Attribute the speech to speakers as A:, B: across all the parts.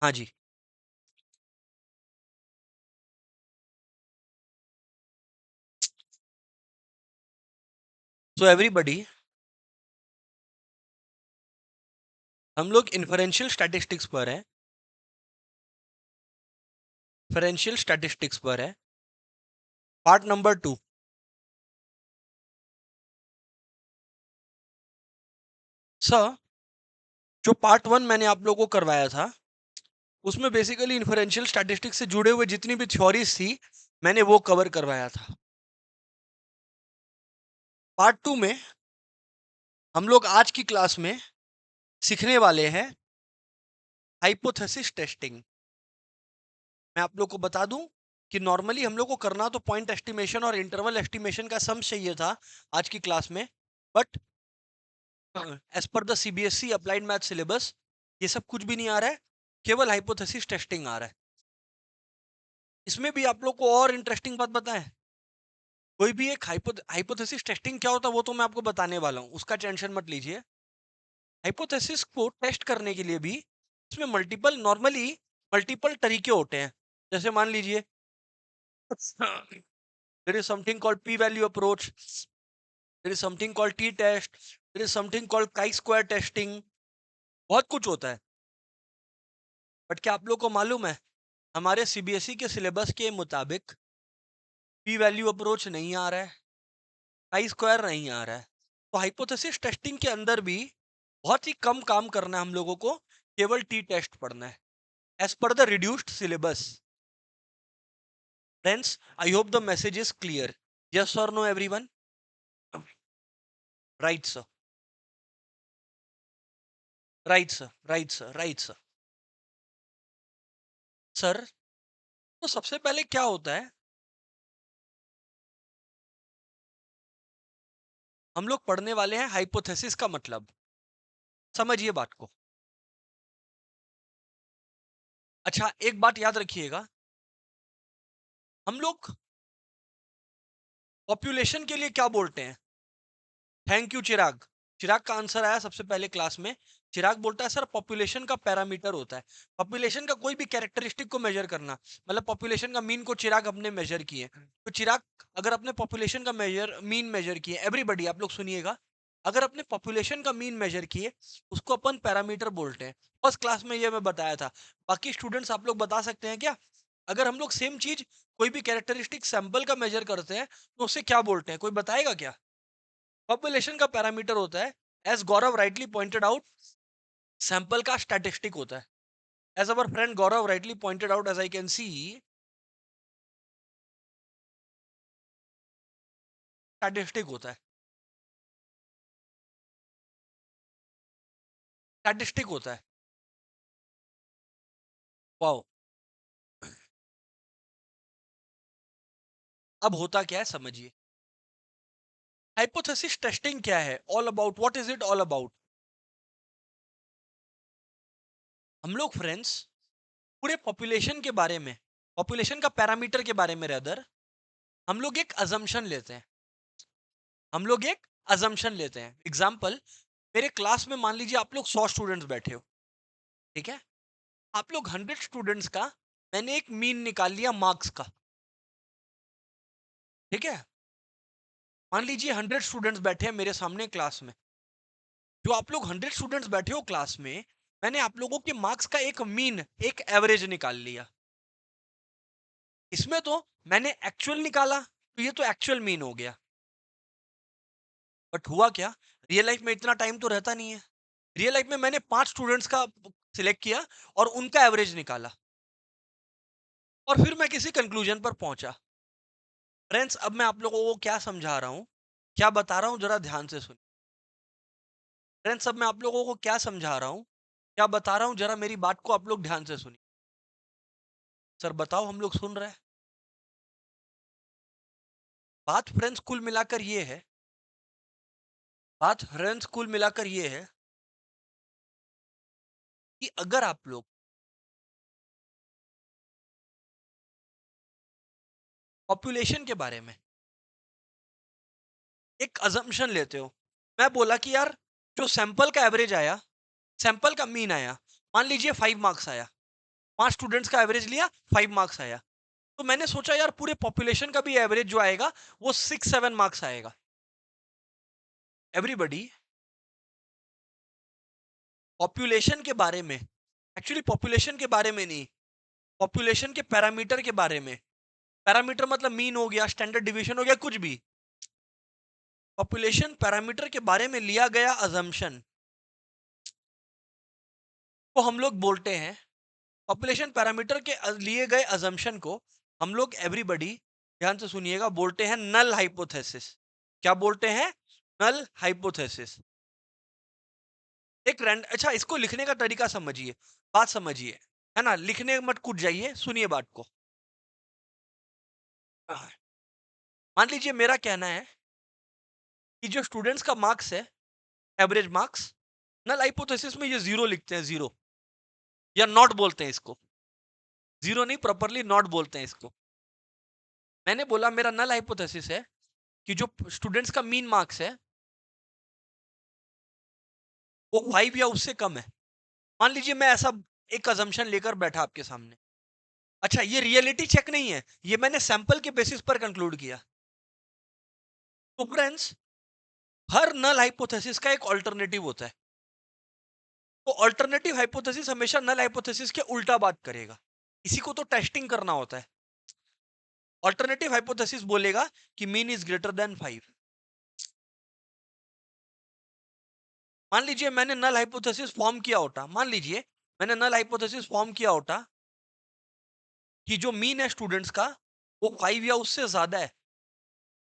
A: हाँ जी। So everybody, हम लोग इन्फरेंशियल स्टैटिस्टिक्स पर है। इन्फरेंशियल स्टैटिस्टिक्स पर है, पार्ट नंबर 2। सर, जो पार्ट 1 मैंने आप लोगों को करवाया था, उसमें बेसिकली इन्फरेंशियल स्टैटिस्टिक्स से जुड़े हुए जितनी भी थ्योरीज थी, मैंने वो कवर करवाया था। पार्ट 2 में हम लोग आज की क्लास में सीखने वाले हैं हाइपोथेसिस टेस्टिंग। मैं आप लोग को बता दूं कि नॉर्मली हम लोग को करना तो पॉइंट एस्टिमेशन और इंटरवल एस्टिमेशन का सम चाहिए था आज की क्लास में, but as per the CBSE applied math syllabus ये सब कुछ भी नहीं आ रहा है, केवल हाइपोथेसिस टेस्टिंग आ रहा है। इसमें भी आप लोग को और इंटरेस्टिंग बात बताएं, कोई भी एक हाइपोथेसिस टेस्टिंग क्या होता है वो तो मैं आपको बताने वाला हूँ, उसका टेंशन मत लीजिए। हाइपोथेसिस को टेस्ट करने के लिए भी इसमें नॉर्मली मल्टीपल तरीके होते हैं। जैसे मान लीजिए there is something called p value approach, there is something called t test, there is something called chi square testing। बहुत कुछ होता है, बट क्या आप लोग को मालूम है हमारे सीबीएसई के सिलेबस के मुताबिक पी वैल्यू अप्रोच नहीं आ रहा है, काई स्क्वायर नहीं आ रहा है। तो हाइपोथेसिस टेस्टिंग के अंदर भी बहुत ही कम काम करना है हम लोगों को, केवल टी टेस्ट पढ़ना है as per the reduced syllabus. Friends, I hope the message is clear. Yes और no everyone? Right sir, right sir, right sir, right sir. Sir, तो सबसे पहले क्या होता है, हम लोग पढ़ने वाले हैं हाइपोथेसिस का मतलब। समझिए बात को। अच्छा, एक बात याद रखिएगा, हम लोग पॉपुलेशन के लिए क्या बोलते हैं? थैंक यू चिराग। चिराग का आंसर आया सबसे पहले क्लास में। चिराग बोलता है सर पॉपुलेशन का पैरामीटर होता है, पॉपुलेशन का कोई भी कैरेक्टरिस्टिक को मेजर करना। मतलब पॉपुलेशन का मीन को चिराग अपने मेजर किए, तो चिराग अगर अपने पॉपुलेशन का मीन मेजर किए, एवरीबडी आप लोग सुनिएगा, अगर अपने पॉपुलेशन का मीन मेजर किए उसको अपन पैरामीटर बोलते हैं। फर्स्ट क्लास में ये मैं बताया था। बाकी स्टूडेंट्स आप लोग बता सकते हैं क्या, अगर हम लोग सेम चीज कोई भी कैरेक्टरिस्टिक सैंपल का मेजर करते हैं तो उसे क्या बोलते हैं, कोई बताएगा क्या? पॉपुलेशन का पैरामीटर होता है, as Gaurav rightly pointed out, sample का स्टैटिस्टिक होता है। As our friend Gaurav rightly pointed out, as I can see, statistic होता है, स्टैटिस्टिक होता है। वाओ। अब होता क्या है समझिए। हाइपोथेसिस टेस्टिंग क्या है, all about, what is it all about? हम लोग फ्रेंड्स पूरे पॉपुलेशन के बारे में, पॉपुलेशन का पैरामीटर के बारे में रेदर, हम लोग एक अजम्पशन लेते हैं। हम लोग एक अजम्पशन लेते हैं। एग्जाम्पल, मेरे क्लास में मान लीजिए आप लोग 100 स्टूडेंट्स बैठे हो, ठीक है? आप लोग 100 स्टूडेंट्स का मैंने एक मीन निकाल लिया मार्क्स का, ठीक है? मान लीजिए 100 स्टूडेंट्स बैठे हैं मेरे सामने क्लास में। जो आप लोग 100 स्टूडेंट्स बैठे हो क्लास में, मैंने आप लोगों के मार्क्स का एक मीन, एक एवरेज निकाल लिया। इसमें तो मैंने एक्चुअल निकाला, तो ये तो एक्चुअल मीन हो गया। बट हुआ क्या, रियल लाइफ में इतना टाइम तो रहता नहीं है। रियल लाइफ में मैंने 5 स्टूडेंट्स का सिलेक्ट किया और उनका एवरेज निकाला, और फिर मैं किसी कंक्लूजन पर पहुंचा। फ्रेंड्स, अब मैं आप लोगों को क्या समझा रहा हूं, क्या बता रहा हूं, जरा ध्यान से सुनिए। फ्रेंड्स, अब मैं आप लोगों को क्या समझा रहा हूं, क्या बता रहा हूं, जरा मेरी बात को आप लोग ध्यान से सुनिए। सर बताओ, हम लोग सुन रहे हैं। बात फ्रेंड्स कुल मिलाकर ये है, बात फ्रेंड्स कुल मिलाकर ये है कि अगर आप लोग पॉपुलेशन के बारे में एक अजम्पशन लेते हो, मैं बोला कि यार जो सैंपल का एवरेज आया, सैंपल का मीन आया, मान लीजिए 5 मार्क्स आया, 5 स्टूडेंट्स का एवरेज लिया, 5 मार्क्स आया। तो मैंने सोचा यार पूरे पॉपुलेशन का भी एवरेज जो आएगा वो 6-7 मार्क्स आएगा। एवरीबॉडी पॉपुलेशन के बारे में, एक्चुअली पॉपुलेशन के बारे में नहीं, पॉपुलेशन के पैरामीटर के बारे में। पैरामीटर मतलब मीन हो गया, स्टैंडर्ड डिवीजन हो गया, कुछ भी। पॉपुलेशन पैरामीटर के बारे में लिया गया अजम्पशन को हम लोग बोलते हैं, पॉपुलेशन पैरामीटर के लिए गए अजम्पशन को हम लोग एवरीबॉडी ध्यान से सुनिएगा बोलते हैं नल हाइपोथेसिस। क्या बोलते हैं? Null hypothesis. एक रैंड अच्छा, इसको लिखने का तरीका समझिए, बात समझिए, है ना? लिखने मत कूद जाइए, सुनिए बात को। मान लीजिए मेरा कहना है कि जो स्टूडेंट्स का मार्क्स है, एवरेज मार्क्स, नल हाइपोथेसिस में ये जीरो लिखते हैं, जीरो या नॉट बोलते हैं इसको। जीरो नहीं, प्रॉपरली नॉट बोलते हैं इसको। मैंने बोला मेरा नल हाइपोथेसिस है कि जो स्टूडेंट्स का मीन मार्क्स है वो 5 या उससे कम है। मान लीजिए मैं ऐसा एक अजम्पशन लेकर बैठा आपके सामने। अच्छा, ये रियलिटी चेक नहीं है, ये मैंने सैंपल के बेसिस पर कंक्लूड किया। तो फ्रेंड्स, हर नल हाइपोथेसिस का एक ऑल्टरनेटिव होता है। तो ऑल्टरनेटिव हाइपोथेसिस हमेशा नल हाइपोथेसिस के उल्टा बात करेगा। इसी को तो टेस्टिंग करना होता है। ऑल्टरनेटिव हाइपोथेसिस बोलेगा कि मीन इज ग्रेटर देन 5। मान लीजिए मैंने नल हाइपोथेसिस फॉर्म किया होता, मान लीजिए मैंने नल हाइपोथेसिस फॉर्म किया होता कि जो मीन है स्टूडेंट्स का वो 5 या उससे ज्यादा है।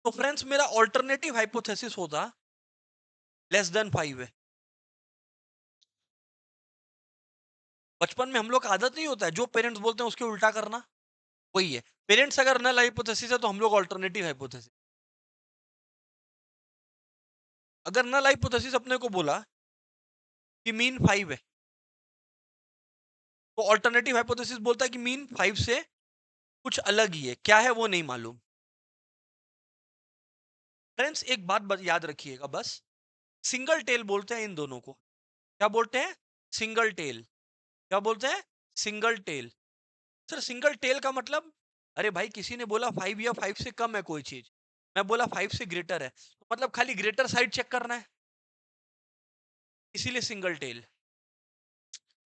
A: तो फ्रेंड्स, मेरा ऑल्टरनेटिव हाइपोथेसिस होता लेस देन 5 है। बचपन में हम लोग का आदत नहीं होता है जो पेरेंट्स बोलते हैं उसके उल्टा करना, वही है। पेरेंट्स अगर नल हाइपोथेसिस है तो हम लोग ऑल्टरनेटिव हाइपोथेसिस। अगर नल हाइपोथेसिस अपने को बोला कि मीन 5 है, तो ऑल्टरनेटिव हाइपोथेसिस बोलता है कि मीन 5 से कुछ अलग ही है, क्या है वो नहीं मालूम। फ्रेंड्स, एक बात याद रखिएगा बस, सिंगल टेल बोलते हैं इन दोनों को। क्या बोलते हैं? Single tail. क्या बोलते हैं? Single tail. Sir, single tail का मतलब? अरे भाई, किसी ने बोला 5 या 5 से कम है कोई चीज, मैं बोला 5 से ग्रेटर है, तो मतलब खाली ग्रेटर साइड चेक करना है, इसीलिए सिंगल टेल।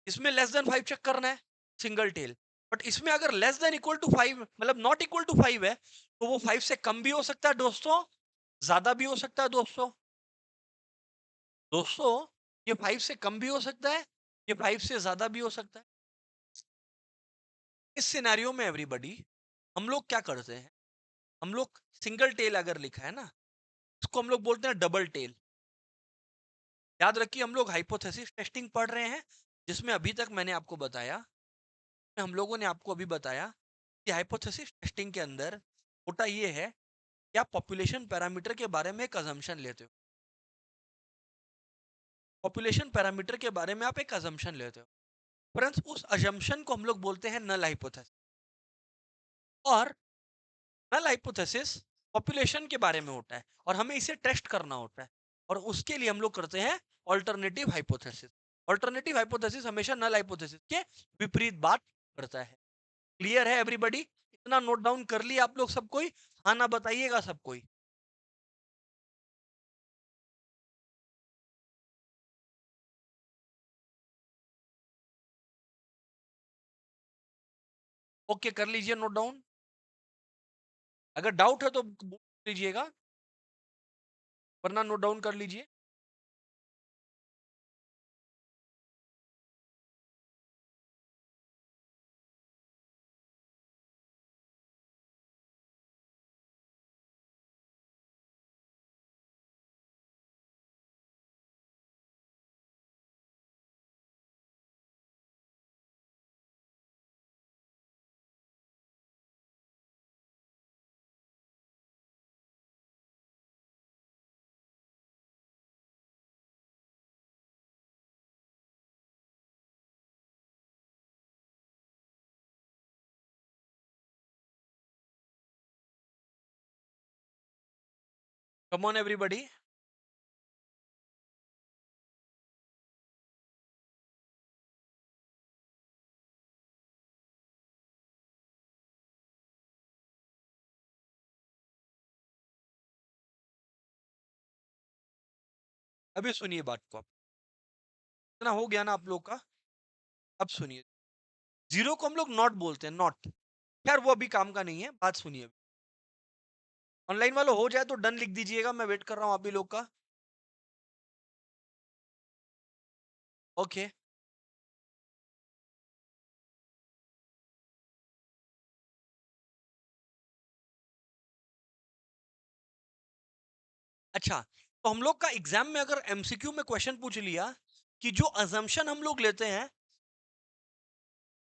A: इसमें लेस देन 5 चेक करना है, सिंगल टेल। बट इसमें अगर लेस देन इक्वल टू 5 मतलब नॉट इक्वल टू 5 है, तो वो 5 से कम भी हो सकता है दोस्तों, ज्यादा भी हो सकता है दोस्तों। दोस्तों, ये 5 से कम भी हो सकता है, ये 5 से ज्यादा भी हो सकता है। इस सिनेरियो में एवरीबॉडी हम लोग क्या करते हैं, हम लोग सिंगल टेल अगर लिखा है ना, उसको हम लोग बोलते हैं डबल टेल। याद रखिए, हम लोग हाइपोथेसिस टेस्टिंग पढ़ रहे हैं, जिसमें अभी तक मैंने आपको बताया, हम लोगों ने आपको अभी बताया कि हाइपोथेसिस टेस्टिंग के अंदर होता ये है कि आप पॉपुलेशन पैरामीटर के बारे में एक अजम्पशन लेते हो। पॉपुलेशन पैरामीटर के बारे में आप एक अजम्पशन लेते हो। फ्रेंड्स, उस अजम्पशन को हम लोग बोलते हैं नल हाइपोथेसिस। और नल हाइपोथेसिस पॉपुलेशन के बारे में होता है और हमें इसे टेस्ट करना होता है, और उसके लिए हम लोग करते हैं ऑल्टरनेटिव हाइपोथेसिस। ऑल्टरनेटिव हाइपोथेसिस हमेशा नल हाइपोथेसिस के विपरीत बात करता है। क्लियर है एवरीबॉडी? इतना नोट डाउन कर लिया आप लोग सब कोई? हाँ ना बताइएगा सब कोई। ओके, कर लीजिए नोट डाउन। अगर डाउट है तो बोल लीजिएगा, वरना नोट डाउन कर लीजिए। Come on everybody. अभी सुनिए बात को आप। इतना हो गया ना आप लोग का? अब सुनिए। जीरो को हम लोग नॉट बोलते हैं, नॉट। खैर वो अभी काम का नहीं है, बात सुनिए। ऑनलाइन वालों हो जाए तो डन लिख दीजिएगा, मैं वेट कर रहा हूँ आप भी लोग का। ओके। अच्छा, तो हम लोग का एग्जाम में अगर एमसीक्यू में क्वेश्चन पूछ लिया कि जो अजम्पशन हम लोग लेते हैं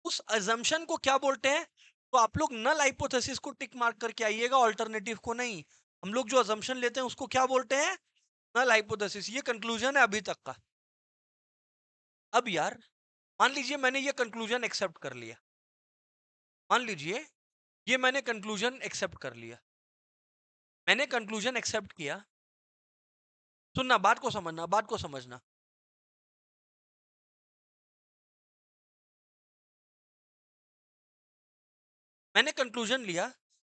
A: उस अजम्पशन को क्या बोलते हैं, तो आप लोग नल हाइपोथेसिस को टिक मार्क करके आइएगा, ऑल्टरनेटिव को नहीं। हम लोग जो अजम्पशन लेते हैं उसको क्या बोलते हैं? Null hypothesis. ये कंक्लूजन है अभी तक का। अब यार, मान लीजिए मैंने ये कंक्लूजन एक्सेप्ट कर लिया। मान लीजिए ये मैंने कंक्लूजन एक्सेप्ट कर लिया। मैंने कंक्लूजन एक्सेप्ट किया। सुनना, बात को समझना, बात को समझना। मैंने कंक्लूजन लिया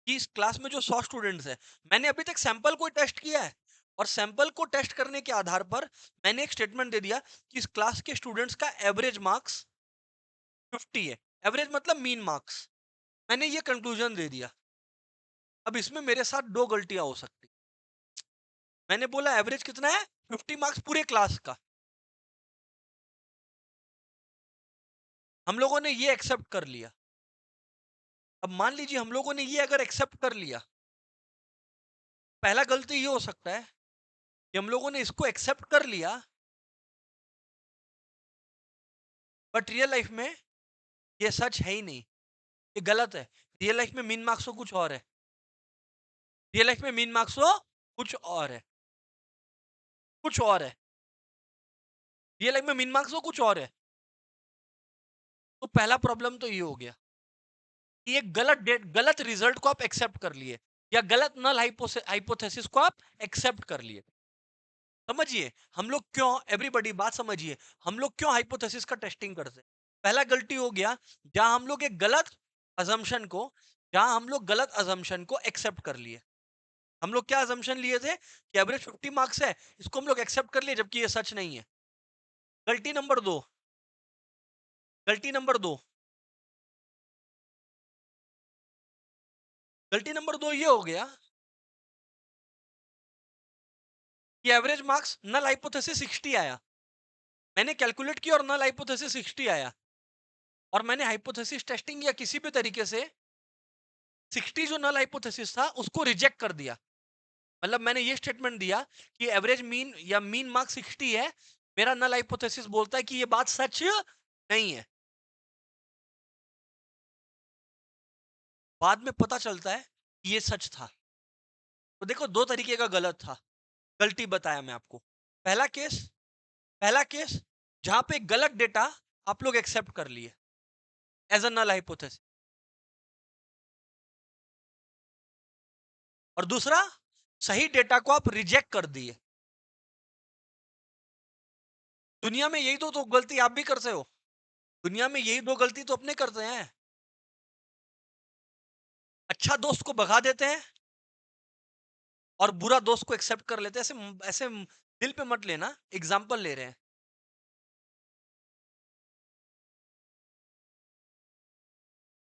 A: कि इस क्लास में जो 100 स्टूडेंट्स हैं, मैंने अभी तक सैंपल को टेस्ट किया है, और सैंपल को टेस्ट करने के आधार पर मैंने एक स्टेटमेंट दे दिया कि इस क्लास के स्टूडेंट्स का एवरेज मार्क्स 50 है। एवरेज मतलब मीन मार्क्स। मैंने ये कंक्लूजन दे दिया। अब इसमें मेरे साथ दो गलतियां हो सकती। मैंने बोला एवरेज कितना है, 50 मार्क्स पूरे क्लास का। हम लोगों ने ये एक्सेप्ट कर लिया। अब मान लीजिए हम लोगों ने ये अगर एक्सेप्ट कर लिया, पहला गलती ये हो सकता है कि हम लोगों ने इसको एक्सेप्ट कर लिया, बट रियल लाइफ में ये सच है ही नहीं, ये गलत है। रियल लाइफ में मीन मार्क्स तो कुछ और है। रियल लाइफ में मीन मार्क्स तो कुछ और है। कुछ और है। रियल लाइफ में मीन मार्क्स तो कुछ और है। तो पहला प्रॉब्लम तो ये हो गया कि एक गलत डेट, गलत रिजल्ट को आप एक्सेप्ट कर लिए, या गलत नल हाइपोथेसिस को आप एक्सेप्ट कर लिए। समझिए हम लोग क्यों, एवरीबॉडी बात समझिए, हम लोग क्यों हाइपोथेसिस का टेस्टिंग करते हैं। पहला गलती हो गया जहां हम लोग एक गलत अजम्पशन को, जहां हम लोग गलत अजम्पशन को एक्सेप्ट कर लिए। हम लोग क्या अजम्पशन लिए थे कि एवरेज 50 मार्क्स है, इसको हम लोग एक्सेप्ट कर लिए, जबकि ये सच नहीं है। गलती नंबर दो। गलती नंबर दो। गलती नंबर दो ये हो गया कि एवरेज मार्क्स नल हाइपोथेसिस 60 आया। मैंने कैलकुलेट किया और नल हाइपोथेसिस 60 आया, और मैंने हाइपोथेसिस टेस्टिंग या किसी भी तरीके से 60 जो नल हाइपोथेसिस था उसको रिजेक्ट कर दिया। मतलब मैंने ये स्टेटमेंट दिया कि एवरेज मीन या मीन मार्क्स 60 है, मेरा नल हाइपोथेसिस बोलता है कि ये बात सच नहीं है। बाद में पता चलता है कि ये सच था। तो देखो दो तरीके का गलत था, गलती बताया मैं आपको। पहला केस, पहला केस जहां पे गलत डेटा आप लोग एक्सेप्ट कर लिए एज अ नल हाइपोथेसिस, और दूसरा सही डेटा को आप रिजेक्ट कर दिए। दुनिया में यही तो गलती आप भी करते हो। दुनिया में यही दो गलती तो अपने करते हैं। अच्छा दोस्त को भगा देते हैं और बुरा दोस्त को एक्सेप्ट कर लेते हैं। ऐसे दिल पे मत लेना, एग्जाम्पल ले रहे हैं।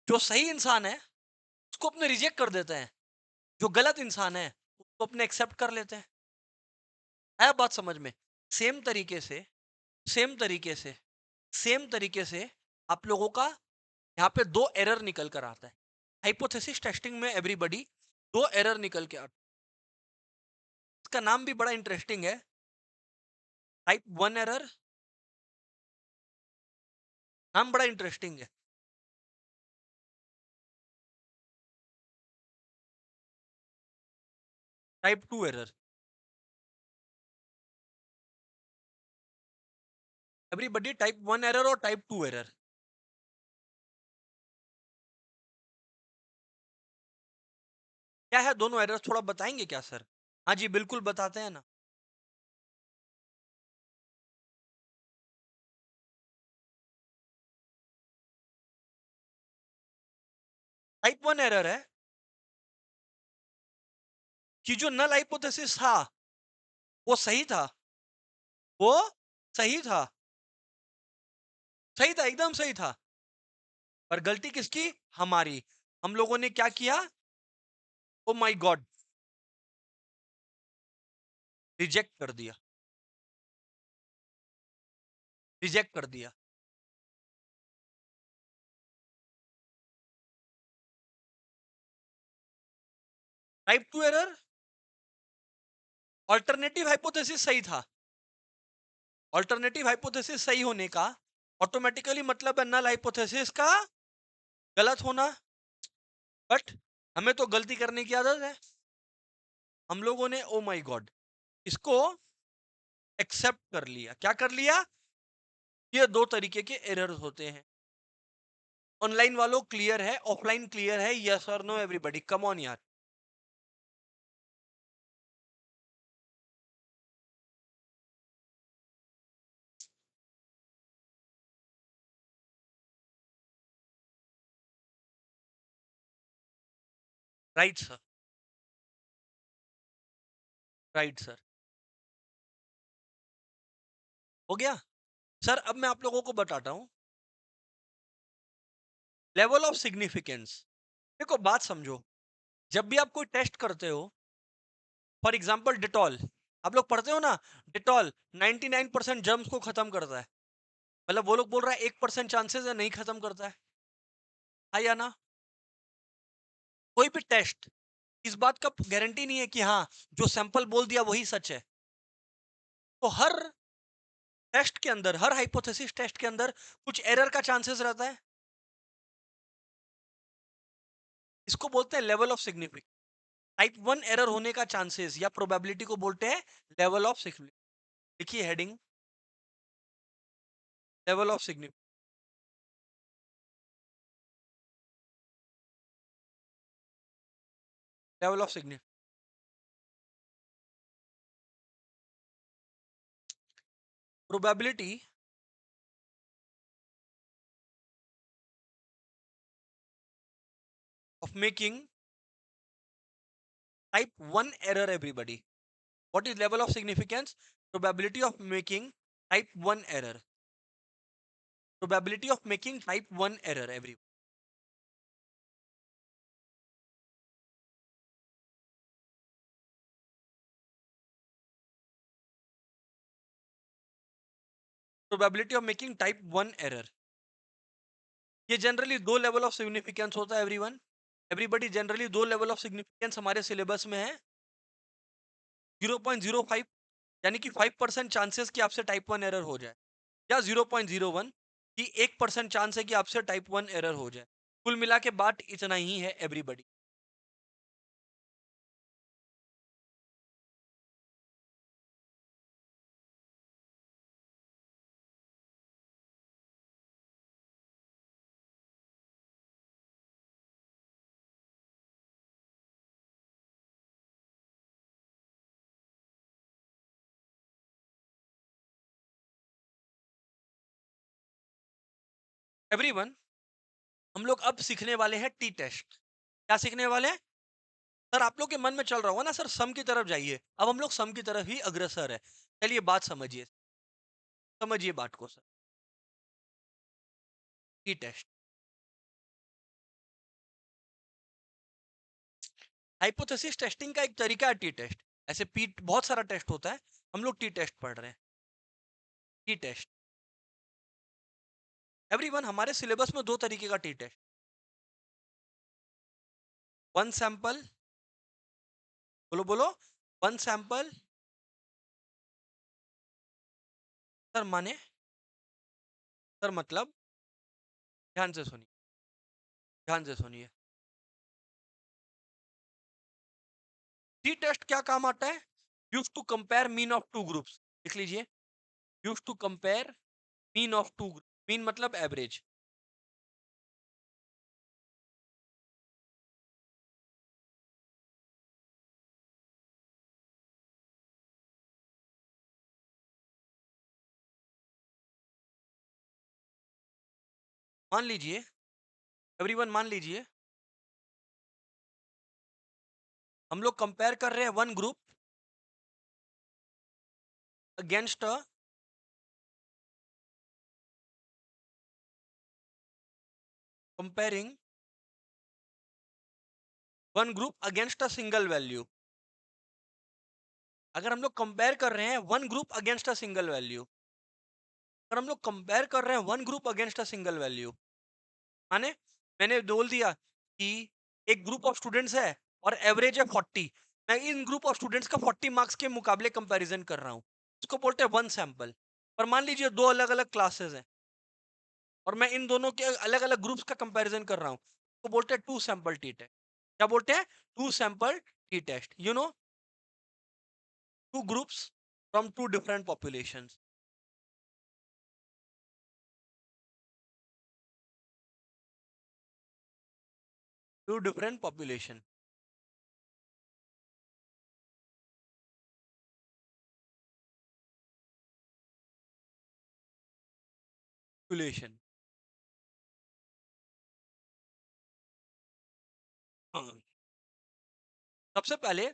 A: जो सही इंसान है उसको अपने रिजेक्ट कर देते हैं, जो गलत इंसान है उसको अपने एक्सेप्ट कर लेते हैं। है बात समझ में? सेम तरीके से, सेम तरीके से, सेम तरीके से आप लोगों का यहाँ पे दो एरर निकल कर आता है। हाइपोथेसिस टेस्टिंग में एवरीबॉडी दो एरर निकल के आता है। इसका नाम भी बड़ा इंटरेस्टिंग है, टाइप 1 एरर। नाम बड़ा इंटरेस्टिंग है। Type 2 error. Everybody type 1 error और टाइप 2 एरर। क्या है दोनों एरर, थोड़ा बताएंगे क्या सर? हाँ जी बिल्कुल बताते हैं ना। टाइप 1 एरर है कि जो नल हाइपोथेसिस था वो सही था, वो सही था, सही था, एकदम सही था। पर गलती किसकी? हमारी। हम लोगों ने क्या किया? ओ माय गॉड! रिजेक्ट कर दिया, रिजेक्ट कर दिया। टाइप 2 एरर, अल्टरनेटिव हाइपोथेसिस सही था। अल्टरनेटिव हाइपोथेसिस सही होने का ऑटोमेटिकली मतलब है नल हाइपोथेसिस का गलत होना। बट हमें तो गलती करने की आदत है। हम लोगों ने ओ माय गॉड इसको एक्सेप्ट कर लिया। क्या कर लिया? ये दो तरीके के एरर्स होते हैं। ऑनलाइन वालों क्लियर है, ऑफलाइन क्लियर है? यस और नो एवरीबॉडी, कम ऑन यार। Right sir, right sir. हो गया सर। अब मैं आप लोगों को बताता हूं लेवल ऑफ सिग्निफिकेंस। देखो बात समझो, जब भी आप कोई टेस्ट करते हो, फॉर एग्जांपल डिटॉल, आप लोग पढ़ते हो ना, डिटॉल 99% जर्म्स को खत्म करता है। मतलब वो लोग बोल रहा है 1% चांसेस है नहीं खत्म करता है। हाँ या ना? कोई भी टेस्ट इस बात का गारंटी नहीं है कि हाँ जो सैंपल बोल दिया वही सच है। तो हर टेस्ट के अंदर, हर हाइपोथेसिस टेस्ट के अंदर कुछ एरर का चांसेस रहता है। इसको बोलते हैं level of significance. Type 1 error होने का चांसेस या प्रोबेबिलिटी को बोलते हैं लेवल ऑफ सिग्निफिकेंस। लिखिए heading, level of significance. Level of significance, probability of making type 1 error everybody. What is level of significance? Probability of making type 1 error. Probability of making type 1 error every. Probability of making type 1 error. ये generally दो level of significance होता है everyone. Everybody, generally दो level of significance हमारे syllabus में है। 0.05 यानी कि 5% चांसेस कि आपसे टाइप 1 एरर हो जाए, या 0.01 कि 1% चांस है कि आपसे टाइप 1 एरर हो जाए। कुल मिला के बात इतना ही है एवरीबॉडी। एवरीवन, हम लोग अब सीखने वाले हैं टी टेस्ट। क्या सीखने वाले हैं? सर आप लोग के मन में चल रहा होगा ना, सर सम की तरफ जाइए। अब हम लोग सम की तरफ ही अग्रसर है। चलिए बात समझिए, समझिए बात को sir. T test, hypothesis testing का एक तरीका है टी टेस्ट। ऐसे पी बहुत सारा टेस्ट होता है, हम लोग टी टेस्ट पढ़ रहे हैं। टी टेस्ट एवरीवन, हमारे सिलेबस में दो तरीके का टी टेस्ट। वन सैंपल, बोलो बोलो, वन सैंपल। सर माने, सर मतलब, ध्यान से सुनिए, ध्यान से सुनिए। टी टेस्ट क्या काम आता है? Use to compare mean of two groups. लिख लीजिए, use to compare mean of two. Mean मतलब एवरेज। मान लीजिए, एवरीवन मान लीजिए, हम लोग कंपेयर कर रहे हैं one group against comparing one group against a single value. अगर हम लोग कंपेयर कर रहे हैं one group against a single value, अगर हम लोग कंपेयर कर रहे हैं one group against a single value, माने मैंने बोल दिया कि एक ग्रुप ऑफ स्टूडेंट्स है और एवरेज है 40, मैं इन ग्रुप ऑफ स्टूडेंट्स का 40 मार्क्स के मुकाबले कंपैरिजन कर रहा हूँ, इसको बोलते हैं वन सैंपल। पर मान लीजिए दो अलग अलग क्लासेस हैं और मैं इन दोनों के अलग अलग ग्रुप्स का कंपैरिजन कर रहा हूँ, तो बोलते हैं टू सैंपल टी टेस्ट। क्या बोलते हैं? Two sample T test. You know, two groups from two different population. Two different population. Population. हाँ, सबसे पहले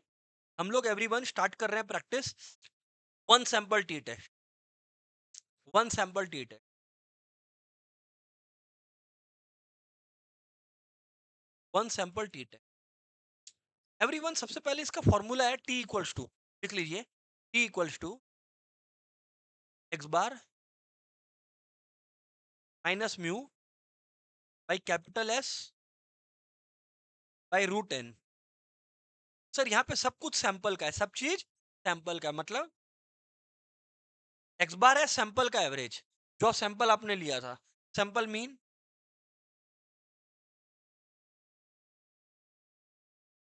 A: हम लोग एवरीवन स्टार्ट कर रहे हैं practice one sample T test. One sample T test. One sample T test. Everyone, सबसे पहले इसका फॉर्मूला है टी इक्वल्स टू, लिख लीजिए, T equals to X bar minus mu by capital S by root N. Sir यहाँ पे सब कुछ सैंपल का है, सब चीज सैंपल का है, मतलब एक्स बार है सैंपल का एवरेज, जो सैंपल आपने लिया था। सैंपल मीन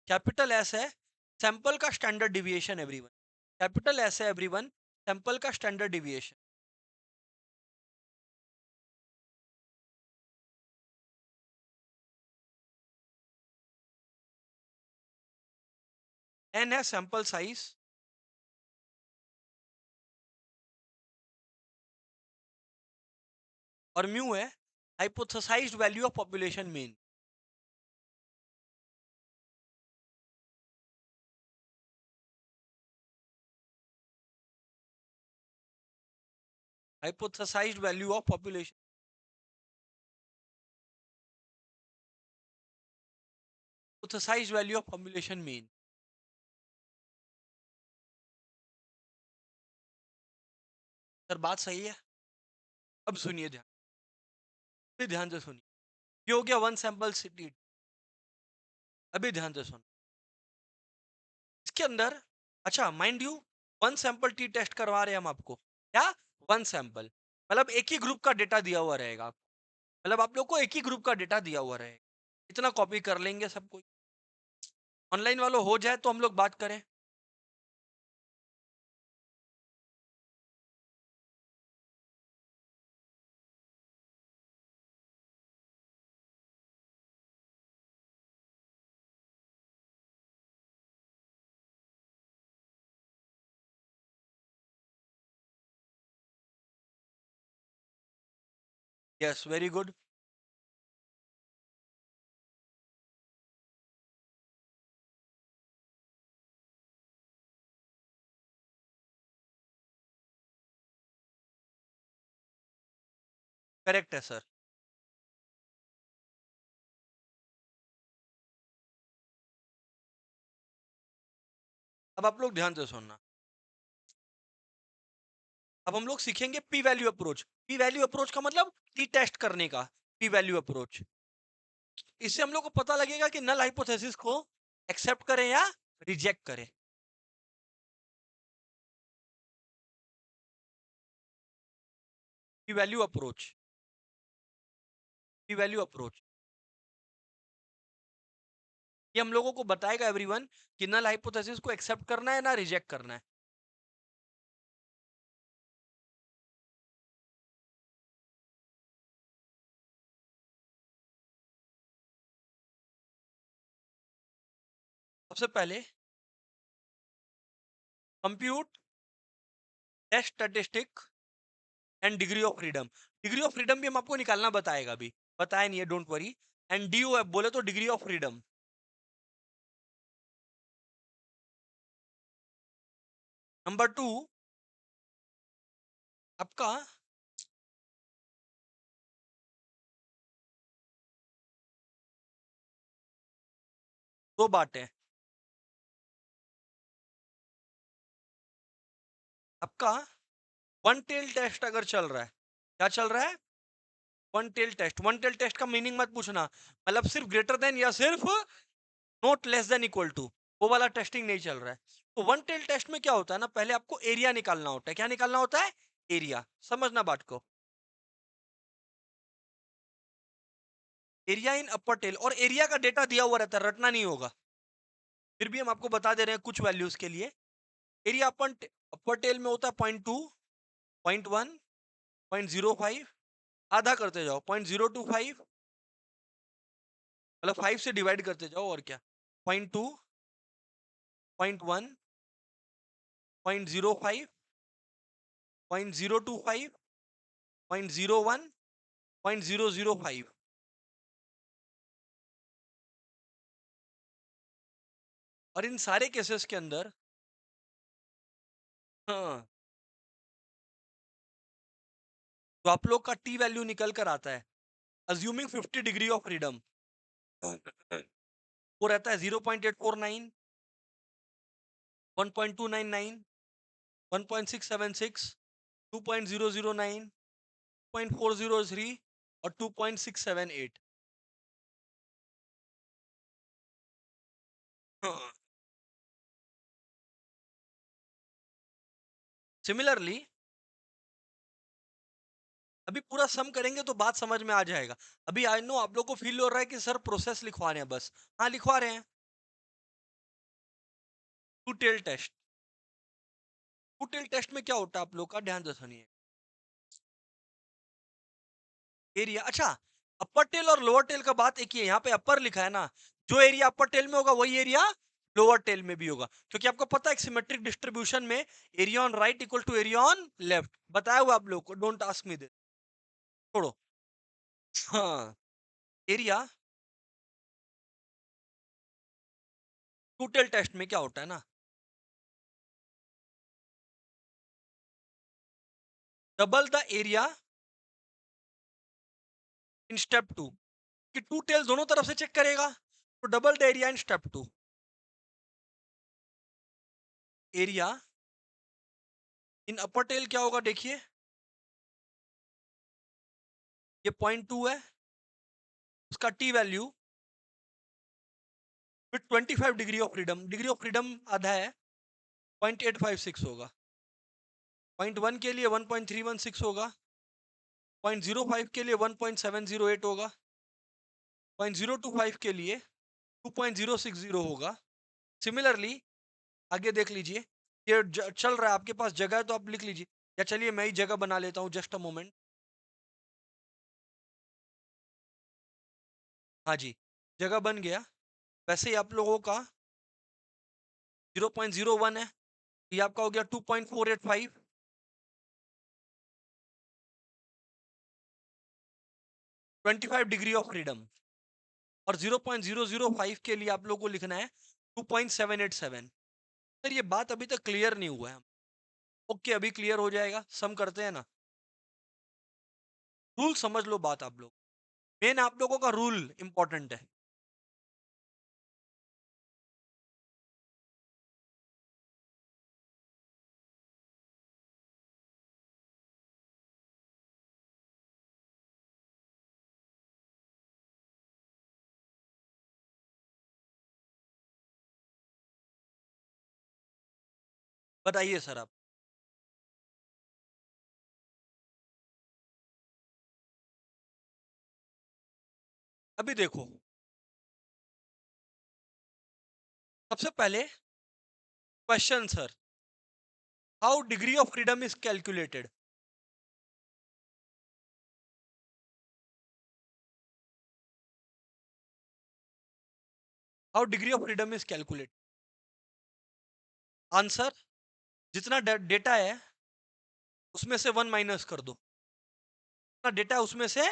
A: कैपिटल एस है सैंपल का standard deviation everyone. Capital S है एवरीवन सैंपल का स्टैंडर्ड डिविएशन। एन है सैंपल साइज और म्यू है hypothesised value of population mean. Hypothesised value of population. Hypothesised value of population mean. Sir बात सही है। अब सुनिए ध्यान, अभी ध्यान से सुनिए। ये हो गया वन सैंपल सिटी। अभी ध्यान से सुन, इसके अंदर, अच्छा mind you, one sample T test करवा रहे हैं हम आपको। क्या? वन सैंपल, मतलब एक ही ग्रुप का डेटा दिया हुआ रहेगा, मतलब आप लोग को एक ही ग्रुप का डेटा दिया हुआ रहेगा। इतना कॉपी कर लेंगे सब कोई, ऑनलाइन वालों हो जाए तो हम लोग बात करें। Yes, very good. करेक्ट है सर। अब आप लोग ध्यान से सुनना, अब हम लोग सीखेंगे P value approach. P value approach का मतलब टी टेस्ट करने का, पी वैल्यू अप्रोच। इससे हम लोग को पता लगेगा कि नल हाइपोथेसिस को एक्सेप्ट करें या रिजेक्ट करें। P value approach. P value approach ये हम लोगों को बताएगा एवरीवन कि नल हाइपोथेसिस को एक्सेप्ट करना है ना रिजेक्ट करना है। सबसे पहले compute test statistic and degree of freedom. Degree of freedom भी हम आपको निकालना बताएगा, अभी बताया नहीं है, डोंट वरी। एंड डी बोले तो degree of freedom. Number two आपका दो बात है आपका। वन टेल टेस्ट अगर चल रहा है, क्या चल रहा है? One tail test. One tail test का मीनिंग मत पूछना, मतलब सिर्फ ग्रेटर देन या सिर्फ not less than equal to, वो वाला टेस्टिंग नहीं चल रहा है। तो वन टेल टेस्ट में क्या होता है ना, पहले आपको एरिया निकालना होता है। क्या निकालना होता है? एरिया। समझना बात को। एरिया इन अपर टेल, और एरिया का डेटा दिया हुआ रहता है, रटना नहीं होगा। फिर भी हम आपको बता दे रहे हैं कुछ वैल्यूज के लिए। एरिया अपन अपर टेल में होता है 0.2, 0.1, 0.05। आधा करते जाओ, 0.025, मतलब 5 से डिवाइड करते जाओ और क्या। 0.2, 0.1, 0.05, 0.025, 0.01, 0.005। और इन सारे केसेस के अंदर, हाँ, तो आप लोग का टी वैल्यू निकल कर आता है, अज्यूमिंग 50 डिग्री ऑफ फ्रीडम, वो रहता है 0.849, 1.299, 1.676, 2.009, 0.403 और 2.678। सिमिलरली अभी पूरा सम करेंगे तो बात समझ में आ जाएगा। अभी आई नो आप लोग को फील हो रहा है कि सर प्रोसेस लिखवा रहे हैं बस। हाँ, लिखवा रहे हैं। Two tail test. Two tail test में क्या होता है आप लोग का, ध्यान से सुनिए। एरिया, अच्छा, अपर टेल और लोअर टेल का बात एक ही है। यहाँ पे अपर लिखा है ना, जो एरिया अपर टेल में होगा वही एरिया लोअर टेल में भी होगा, क्योंकि आपको पता है एक सिमेट्रिक डिस्ट्रीब्यूशन में area on right equal to area on left, बताया हुआ आप लोग को। डोंट आस्क मी दिस, छोड़ो। हाँ, एरिया टू टेल टेस्ट में क्या होता है ना, double the area in step two, कि टू टेल दोनों तरफ से चेक करेगा, तो double the area in step two. Area in upper tail क्या होगा देखिए, ये 0.2 है, उसका T value with 25 degree of freedom, degree of freedom आधा है, 0.856 होगा। 0.1 के लिए 1.316 होगा, 0.05 के लिए 1.708 होगा, 0.025 के लिए 2.060 होगा। सिमिलरली आगे देख लीजिए, ये चल रहा है आपके पास जगह है तो आप लिख लीजिए, या चलिए मैं ही जगह बना लेता हूँ, जस्ट अ मोमेंट। हाँ जी, जगह बन गया। वैसे ही आप लोगों का 0.01 है, ये आपका हो गया 2.485, 25 डिग्री ऑफ फ्रीडम। और 0.005 के लिए आप लोगों को लिखना है 2.787। सर ये बात अभी तक क्लियर नहीं हुआ है। ओके, अभी क्लियर हो जाएगा, सम करते हैं ना। रूल समझ लो बात आप लोग, मेन आप लोगों का रूल इंपॉर्टेंट है। बताइए सर आप। अभी देखो, सबसे पहले question sir, how degree of freedom is calculated. How degree of freedom is calculated. Answer, जितना डेटा है उसमें से वन माइनस कर दो, जितना डेटा है उसमें से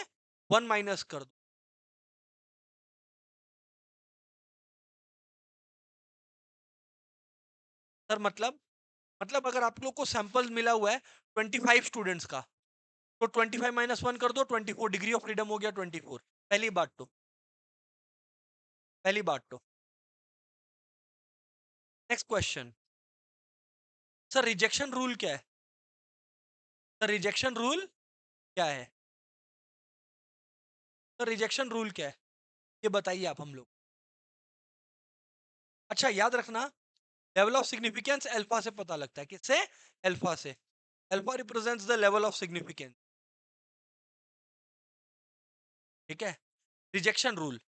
A: वन माइनस कर दो। सर मतलब अगर आप लोग को सैंपल मिला हुआ है 25 स्टूडेंट्स का, तो 25 माइनस वन कर दो, 24, डिग्री ऑफ फ्रीडम हो गया 24। पहली बात तो, पहली बात तो next question, sir rejection rule क्या है? सर रिजेक्शन रूल क्या है? सर रिजेक्शन रूल क्या है, ये बताइए आप हम लोग। अच्छा याद रखना, लेवल ऑफ सिग्निफिकेंस अल्फा से पता लगता है। किससे? अल्फा से। Alpha represents the level of significance. ठीक है। रिजेक्शन रूल,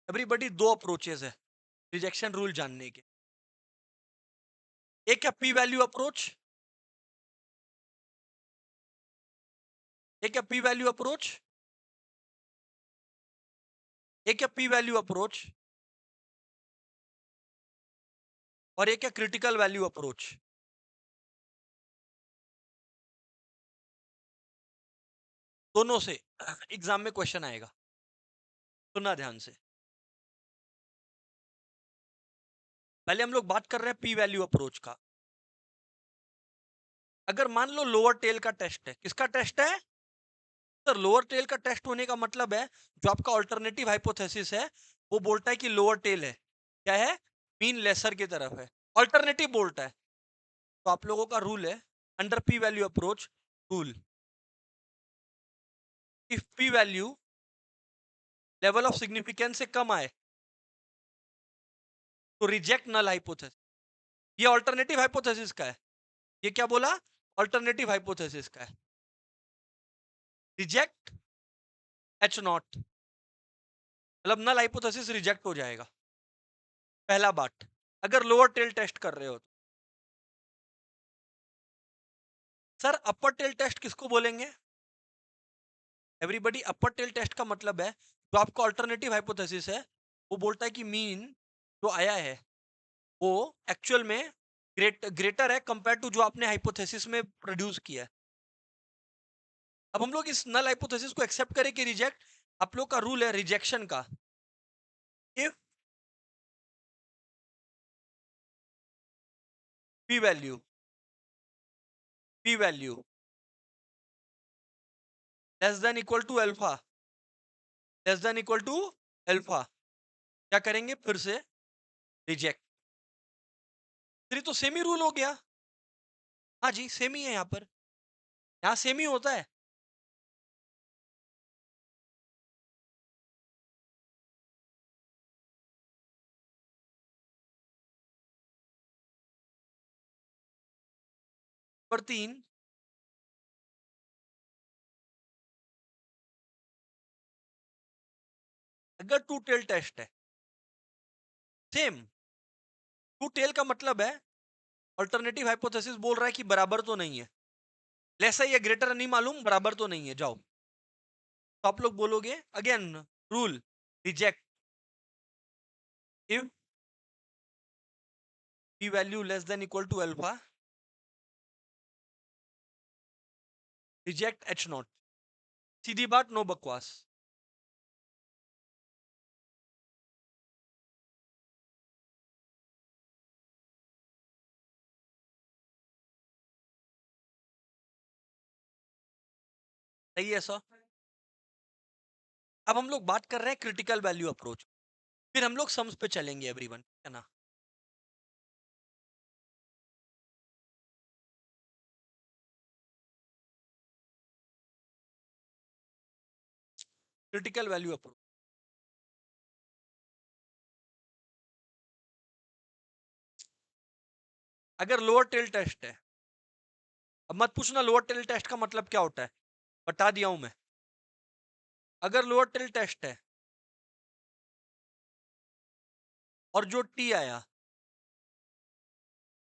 A: एवरीबॉडी दो अप्रोचेस है रिजेक्शन रूल जानने के। एक है पी वैल्यू अप्रोच, एक है पी वैल्यू अप्रोच, एक है पी वैल्यू अप्रोच, और एक है क्रिटिकल वैल्यू अप्रोच। दोनों से एग्जाम में क्वेश्चन आएगा, सुनना ध्यान से। पहले हम लोग बात कर रहे हैं पी वैल्यू अप्रोच का। अगर मान लो लोअर टेल का टेस्ट है, किसका टेस्ट है? सर लोअर टेल का टेस्ट होने का मतलब है, जो आपका ऑल्टरनेटिव हाइपोथेसिस है वो बोलता है कि लोअर टेल है, क्या है? मीन लेसर की तरफ है। ऑल्टरनेटिव बोलता है, तो आप लोगों का रूल है under P value approach rule, if P value level of significance से कम आए तो रिजेक्ट नल हाइपोथेसिस। ये ऑल्टरनेटिव हाइपोथेसिस का है। ये क्या बोला? ऑल्टरनेटिव हाइपोथेसिस का है। रिजेक्ट एच नॉट, मतलब नल हाइपोथेसिस रिजेक्ट हो जाएगा। पहला बात, अगर लोअर टेल टेस्ट कर रहे हो तो। सर अपर टेल टेस्ट किसको बोलेंगे? एवरीबॉडी, अपर टेल टेस्ट का मतलब है जो आपका ऑल्टरनेटिव हाइपोथेसिस है वो बोलता है कि मीन जो आया है वो एक्चुअल में ग्रेटर है कंपेयर टू जो आपने हाइपोथेसिस में प्रोड्यूस किया है। अब हम लोग इस नल हाइपोथेसिस को एक्सेप्ट करें कि रिजेक्ट, आप लोग का रूल है रिजेक्शन का, if P value, P value less than equal to alpha, less than equal to alpha, क्या करेंगे फिर से? रिजेक्ट। फिर तो सेम ही रूल हो गया। हाँ जी सेम ही है, यहाँ सेम ही होता है। पर तीन, अगर टू टेल टेस्ट है, सेम। टू टेल का मतलब है अल्टरनेटिव हाइपोथेसिस बोल रहा है कि बराबर तो नहीं है, लेसा या ग्रेटर नहीं मालूम, बराबर तो नहीं है, जाओ। तो आप लोग बोलोगे again rule, reject if p value less than equal to alpha, reject h not. सीधी बात, नो बकवास। सही है सर। अब हम लोग बात कर रहे हैं क्रिटिकल वैल्यू अप्रोच, फिर हम लोग सम्स पे चलेंगे एवरीवन, है ना? क्रिटिकल वैल्यू अप्रोच, अगर लोअर टेल टेस्ट है, अब मत पूछना लोअर टेल टेस्ट का मतलब क्या होता है, बता दिया हूं मैं। अगर लोअर टेल टेस्ट है और जो टी आया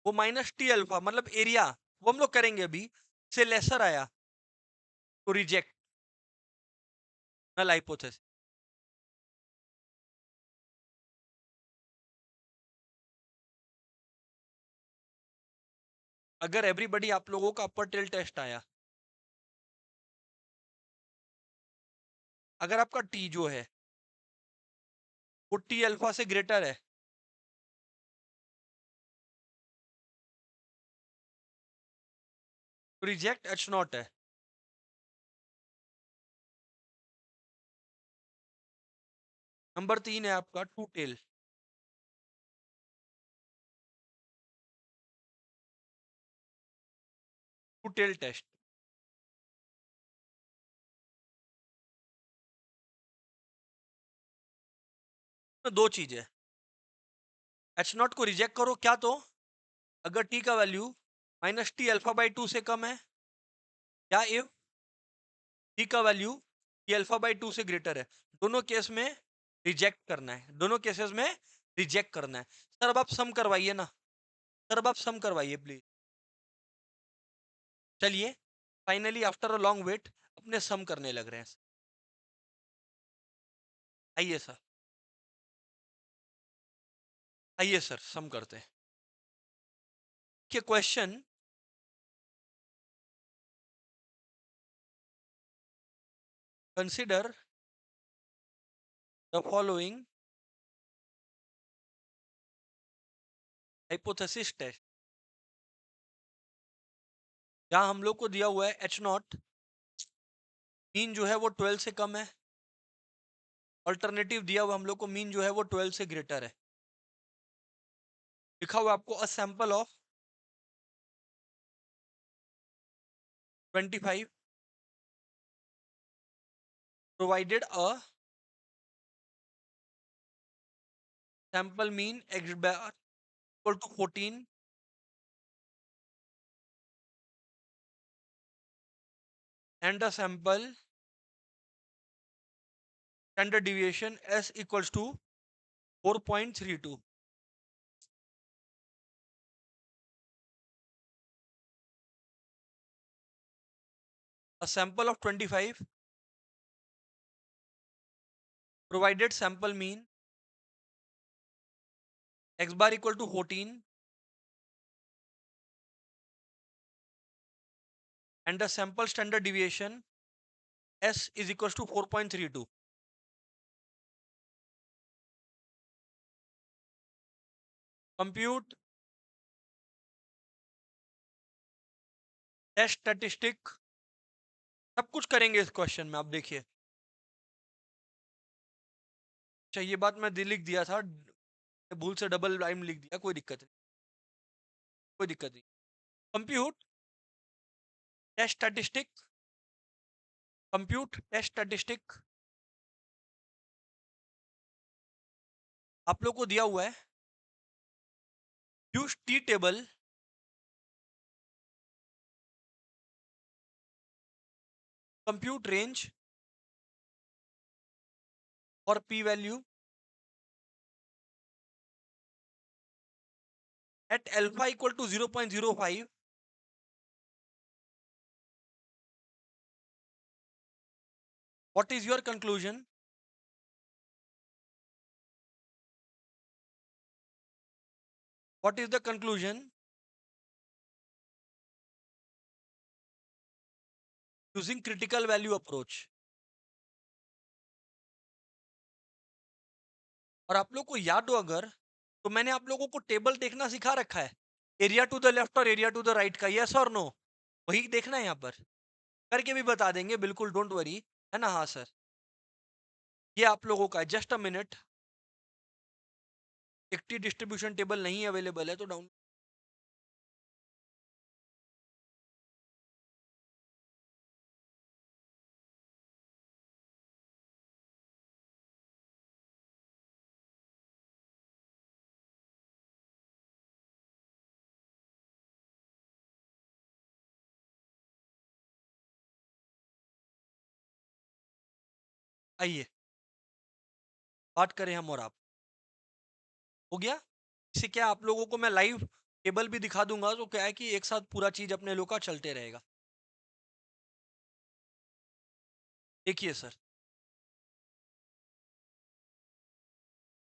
A: वो माइनस टी अल्फा, मतलब एरिया, वो हम लोग करेंगे अभी, से लेसर आया तो रिजेक्ट नल हाइपोथेसिस। अगर एवरीबॉडी आप लोगों का अपर टेल टेस्ट आया, अगर आपका टी जो है वो टी अल्फा से ग्रेटर है, तो रिजेक्ट एच नॉट है। नंबर तीन है आपका two tail, two tail test. तो दो चीज है, एच नॉट को रिजेक्ट करो क्या, तो अगर टी का value minus T alpha by two से कम है, या इफ टी का value T alpha by two से ग्रेटर है, दोनों केस में रिजेक्ट करना है, दोनों केसेस में रिजेक्ट करना है। सर अब आप सम करवाइए ना, सर अब आप सम करवाइए प्लीज। चलिए, finally after a long wait अपने सम करने लग रहे हैं। आइए सर, आइए सर सम करते हैं। कि question consider the following hypothesis test. जहां हम लोग को दिया हुआ है एच नॉट मीन जो है वो 12 से कम है, अल्टरनेटिव दिया हुआ हम लोग को मीन जो है वो 12 से ग्रेटर है। लिखा हुआ है आपको a sample of 25 provided a sample mean X bar equal to 14 and the sample standard deviation S equals to 4.32। A sample of 25 provided sample mean x bar equal to 14 and the sample standard deviation s is equals to 4.32। compute test statistic, सब कुछ करेंगे इस question में, आप देखिए। अच्छा ये बात मैं लिख दिया था, भूल से डबल लाइन लिख दिया, कोई दिक्कत नहीं, कोई दिक्कत नहीं। Compute test statistic, compute test statistic आप लोग को दिया हुआ है। Use T table compute range और P value at alpha equal to 0.05। What is your conclusion? What is the conclusion using critical value approach? और आप लोग को याद हो अगर, तो मैंने आप लोगों को टेबल देखना सिखा रखा है, एरिया टू द लेफ्ट और एरिया टू द राइट का, यस और नो, वही देखना है यहाँ पर, करके भी बता देंगे बिल्कुल, डोंट वरी, है ना। हाँ सर, ये आप लोगों का जस्ट अ मिनट, एक टी डिस्ट्रीब्यूशन टेबल नहीं अवेलेबल है तो डाउन। आइए बात करें हम और आप, हो गया। इससे क्या आप लोगों को मैं लाइव टेबल भी दिखा दूंगा, तो क्या है कि एक साथ पूरा चीज अपने लोग का चलते रहेगा। देखिए सर,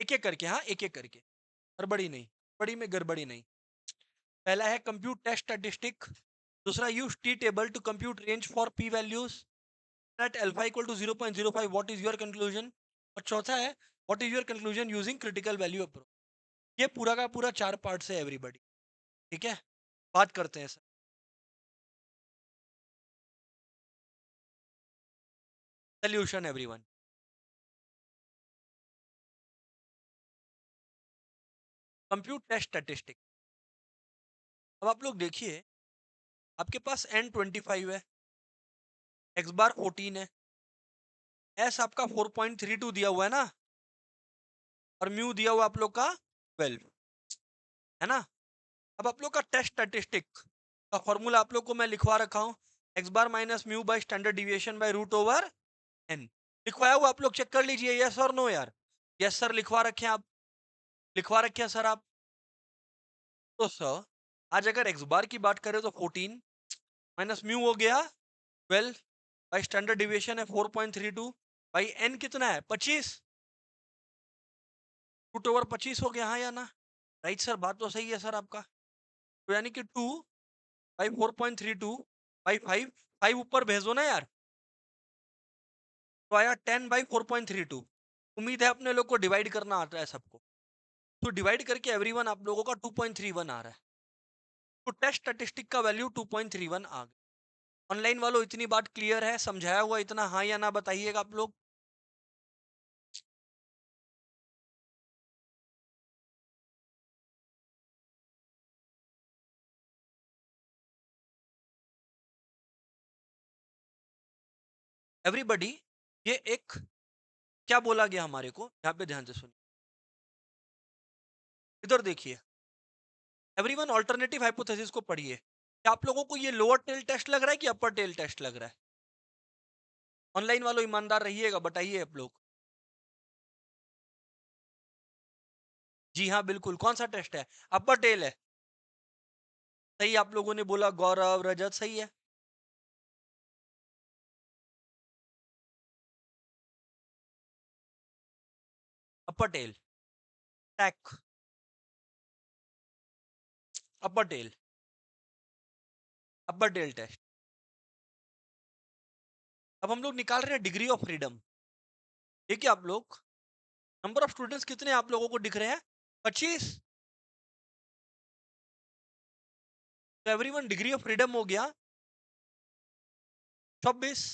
A: एक एक करके, हाँ एक एक करके, गड़बड़ी नहीं, बड़ी में गड़बड़ी नहीं। पहला है कंप्यूट टेस्ट स्टैटिस्टिक, दूसरा use T table to compute range for P values at alpha equal to 0.05, what is your conclusion? और चौथा है what is your conclusion using critical value approach. ये पूरा का पूरा 4 पार्ट से एवरीबॉडी, ठीक है। बात करते हैं sir. Solution everyone, compute test statistic. अब आप लोग देखिए, आपके पास n 25 है, x बार 14 है, s आपका 4.32 दिया हुआ है ना, और म्यू दिया हुआ आप लोग का 12, है ना। अब आप लोग का टेस्ट स्टैटिस्टिक का फॉर्मूला आप लोग को मैं लिखवा रखा हूँ, X bar minus mu by standard deviation by root over N. लिखवाया हुआ आप लोग चेक कर लीजिए, यस और नो यार। यस सर लिखवा रखे हैं आप, लिखवा रखे हैं सर आप। तो सर आज अगर एक्स बार की बात करें तो 14 माइनस म्यू हो गया 12 बाई स्टैंडर्ड डिविएशन है 4.32 बाई एन कितना है 25, रूट ओवर 25 हो गया, हाँ या ना। राइट सर, बात तो सही है सर आपका। तो यानी कि 2 बाई 4.32 बाई 5, 5 ऊपर भेजो ना यार, तो आया 10 बाई 4.32। उम्मीद है अपने लोग को डिवाइड करना आता है सबको। तो डिवाइड करके एवरीवन आप लोगों का 2.31 आ रहा है। तो टेस्ट स्टैटिस्टिक का वैल्यू 2.31 आ गया। ऑनलाइन वालों इतनी बात क्लियर है, समझाया हुआ इतना, हाँ या ना बताइएगा आप लोग। एवरीबडी, ये एक क्या बोला गया हमारे को, यहाँ पे ध्यान से सुनिए, इधर देखिए। एवरीवन ऑल्टरनेटिव हाइपोथेसिस को पढ़िए। क्या आप लोगों को ये लोअर टेल टेस्ट लग रहा है कि अपर टेल टेस्ट लग रहा है? ऑनलाइन वालों ईमानदार रहिएगा, बताइए आप लोग। जी हाँ बिल्कुल, कौन सा टेस्ट है? अपर टेल है। सही आप लोगों ने बोला, गौरव रजत सही है। अपर टेल टैक, अपर टेल, अपर टेल टेस्ट। अब हम लोग निकाल रहे हैं डिग्री ऑफ फ्रीडम। देखिए आप लोग, नंबर ऑफ स्टूडेंट्स कितने आप लोगों को दिख रहे हैं? 25। तो एवरीवन डिग्री ऑफ फ्रीडम हो गया 26।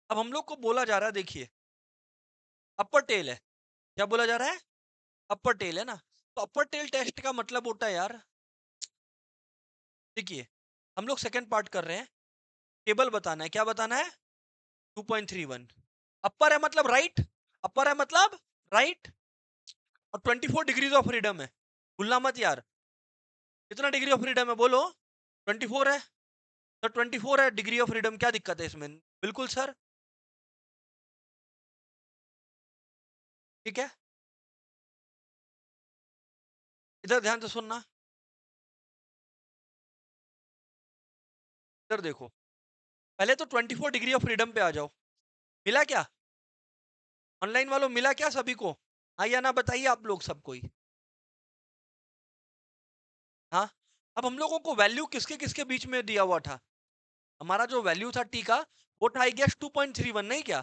A: अब हम लोग को बोला जा रहा है, देखिए अपर टेल है। क्या बोला जा रहा है? अपर टेल है ना। तो अपर टेल टेस्ट का मतलब होता है यार, देखिए हम लोग सेकंड पार्ट कर रहे हैं, टेबल बताना है। क्या बताना है? 2.31। अपर है मतलब राइट, अपर है मतलब राइट, और 24 डिग्रीज ऑफ फ्रीडम है, भूलना मत यार। कितना डिग्री ऑफ फ्रीडम है बोलो? 24 है। तो 24 है डिग्री ऑफ फ्रीडम, क्या दिक्कत है इसमें? बिल्कुल सर, ठीक है। इधर ध्यान से सुनना, इधर देखो। पहले तो 24 डिग्री ऑफ फ्रीडम पे आ जाओ। मिला क्या? ऑनलाइन वालों मिला क्या सभी को? हाँ या ना बताइए आप लोग सबको ही। हाँ। अब हम लोगों को वैल्यू किसके किसके बीच में दिया हुआ था? हमारा जो वैल्यू था टी का, वो था आई गेस 2.31, नहीं क्या?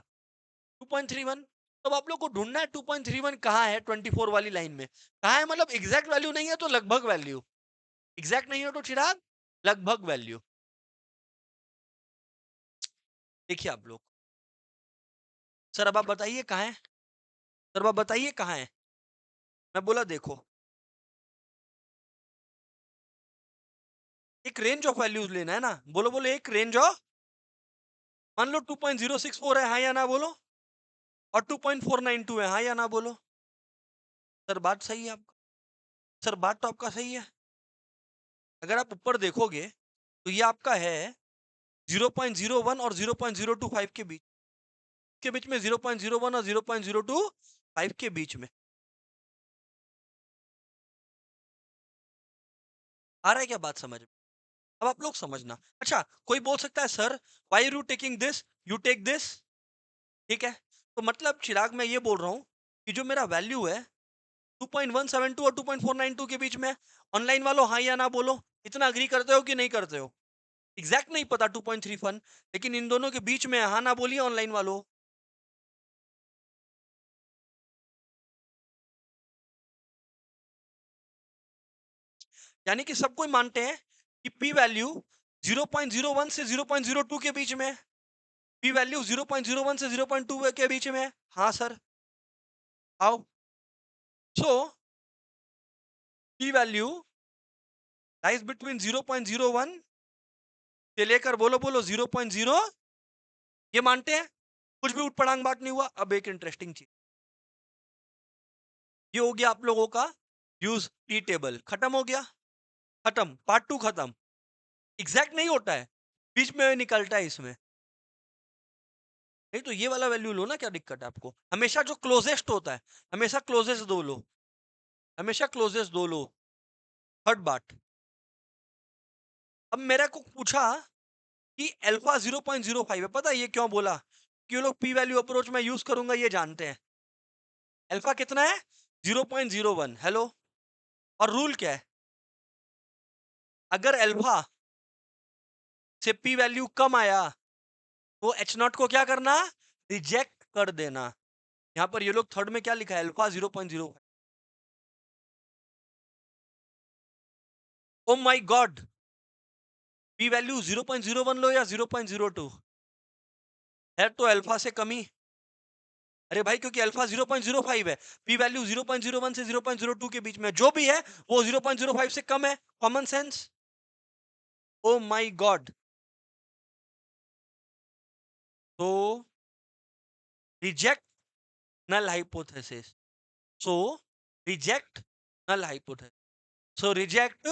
A: 2.31। तो अब आप लोग को ढूंढना है 2.31 कहाँ है 24 वाली लाइन में। कहाँ है मतलब एग्जैक्ट वैल्यू नहीं है तो लगभग वैल्यू, एग्जैक्ट नहीं हो तो चिराग लगभग वैल्यू। देखिए आप लोग, सर अब आप बताइए कहाँ है, सर अब आप बताइए कहाँ है। मैं बोला देखो, एक रेंज ऑफ वैल्यूज लेना है ना, बोलो बोलो, एक रेंज ऑफ। मान लो 2.064 है, हाँ या ना बोलो, और 2.492 है, हाँ या ना बोलो। सर बात सही है आपका, सर बात तो आपका सही है। अगर आप ऊपर देखोगे तो ये आपका है 0.01 और 0.025 के बीच में 0.01 और 0.025 के बीच में। आ रहा है क्या बात समझ में? अब आप लोग समझना। अच्छा, कोई बोल सकता है sir why you taking this, you take this, ठीक है। तो मतलब चिराग मैं ये बोल रहा हूँ कि जो मेरा वैल्यू है 2.172 और 2.492 के बीच में। ऑनलाइन वालों हाँ या ना बोलो, इतना अग्री करते हो कि नहीं करते हो? एग्जैक्ट नहीं पता 2.31, लेकिन इन दोनों के बीच में हाँ ना बोलिए ऑनलाइन वालों। यानी कि सब कोई मानते हैं कि पी वैल्यू 0.01 से 0.02 के बीच में है। पी वैल्यू 0.01 से 0.2 के बीच में है। हाँ सर, आओ। सो पी वैल्यू लाइज बिटवीन 0.01 से लेकर बोलो बोलो 0.0, ये मानते हैं, कुछ भी उठ पड़ांग बात नहीं हुआ। अब एक इंटरेस्टिंग चीज, ये हो गया आप लोगों का यूज टी टेबल, खत्म हो गया, खत्म, पार्ट 2 खत्म। एग्जैक्ट नहीं होता है, बीच में निकलता है इसमें। नहीं तो ये वाला वैल्यू लो ना, क्या दिक्कत है आपको? हमेशा जो क्लोजेस्ट होता है, हमेशा क्लोजेस्ट दो लो, हमेशा क्लोजेस्ट दो लो। थर्ड बात, अब मेरे को पूछा कि अल्फा 0.05 है, पता है ये क्यों बोला? कि वो लोग पी वैल्यू अप्रोच में यूज करूंगा ये जानते हैं। अल्फा कितना है? 0.01। हेलो, और रूल क्या है? अगर अल्फा से पी वैल्यू कम आया तो एच नॉट को क्या करना? रिजेक्ट कर देना। यहां पर ये लोग थर्ड में क्या लिखा है? Alpha 0.05। O my God, P value 0.01 लो या 0.02, है तो अल्फा से कमी। अरे भाई, क्योंकि अल्फा 0.05 है, पी वैल्यू 0.01 से 0.02 के बीच में जो भी है वो 0.05 से कम है। Common sense. O my God. तो रिजेक्ट नल हाइपोथेसिस, सो रिजेक्ट नल हाइपोथेसिस, सो रिजेक्ट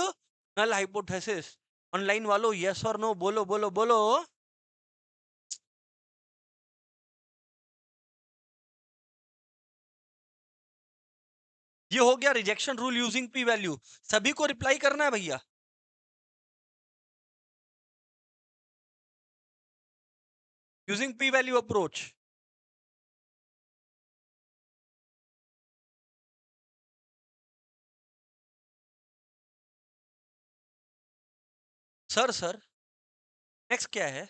A: नल हाइपोथेसिस। ऑनलाइन वालों यस और नो बोलो बोलो बोलो। ये हो गया rejection rule using P value. सभी को रिप्लाई करना है भैया। Using P value approach. Sir next क्या है?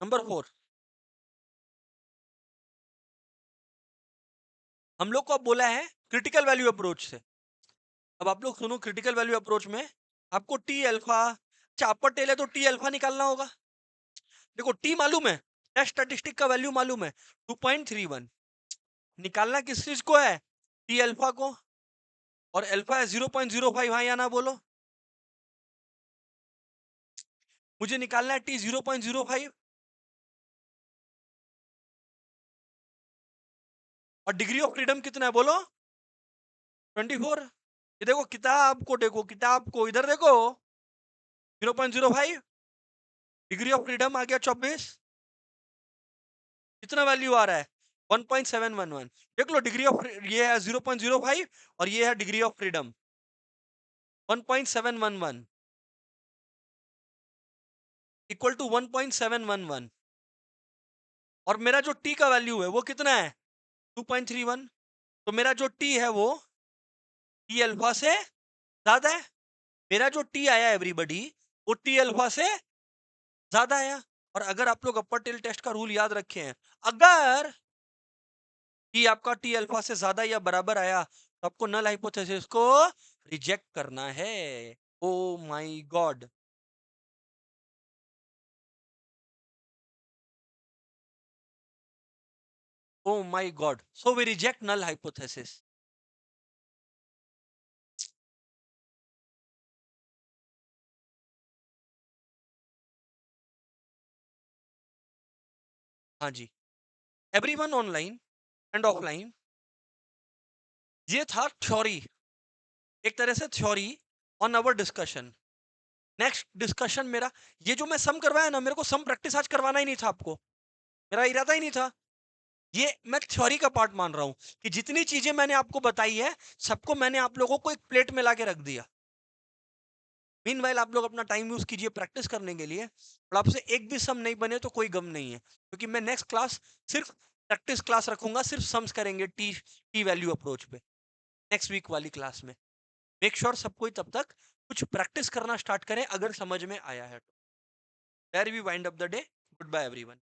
A: नंबर 4। हम लोग को अब बोला है क्रिटिकल वैल्यू अप्रोच से। अब आप लोग सुनो, क्रिटिकल वैल्यू अप्रोच में आपको टी अल्फा, अच्छा अपर टेल है तो टी अल्फा निकालना होगा। देखो टी मालूम है, टेस्ट स्टैटिस्टिक का वैल्यू मालूम है 2.31। निकालना किस चीज को है? टी अल्फा को। और अल्फा है 0.05, हाँ या ना बोलो। मुझे निकालना है टी 0.05। और डिग्री ऑफ फ्रीडम कितना है बोलो? 24। ये देखो किताब को, देखो किताब को, इधर देखो 0.05। डिग्री ऑफ फ्रीडम आ गया 24। कितना वैल्यू आ रहा है? 1.711। देख लो डिग्री ऑफ, ये है 0.05 और ये है degree of freedom 1.711 equal to 1.711। और मेरा जो टी का वैल्यू है वो कितना है? 2.31। तो मेरा जो टी है वो टी अल्फा से ज्यादा है। मेरा जो टी आया एवरीबॉडी, वो टी अल्फा से ज्यादा आया। और अगर आप लोग अपर टेल टेस्ट का रूल याद रखे हैं, अगर टी आपका टी अल्फा से ज्यादा या बराबर आया तो आपको नल हाइपोथेसिस को रिजेक्ट करना है। Oh my god. Oh my god, so we reject null hypothesis. हाँ जी, एवरीवन ऑनलाइन एंड ऑफलाइन, ये था थ्योरी, एक तरह से theory on our discussion. Next discussion मेरा, ये जो मैं सम करवाया ना, मेरे को सम प्रैक्टिस आज करवाना ही नहीं था आपको, मेरा इरादा ही नहीं था। ये मैं थ्योरी का पार्ट मान रहा हूं कि जितनी चीजें मैंने आपको बताई है, सबको मैंने आप लोगों को एक प्लेट में लाके रख दिया। मीनवाइल आप लोग अपना टाइम यूज कीजिए प्रैक्टिस करने के लिए। और आपसे एक भी सम नहीं बने तो कोई गम नहीं है, क्योंकि मैं नेक्स्ट क्लास सिर्फ प्रैक्टिस क्लास रखूंगा, सिर्फ सम्स करेंगे टी टी वैल्यू अप्रोच पे नेक्स्ट वीक वाली क्लास में। मेक श्योर सब कोई तब तक कुछ प्रैक्टिस करना स्टार्ट करें अगर समझ में आया है तो। There we wind up the day. Good bye everyone.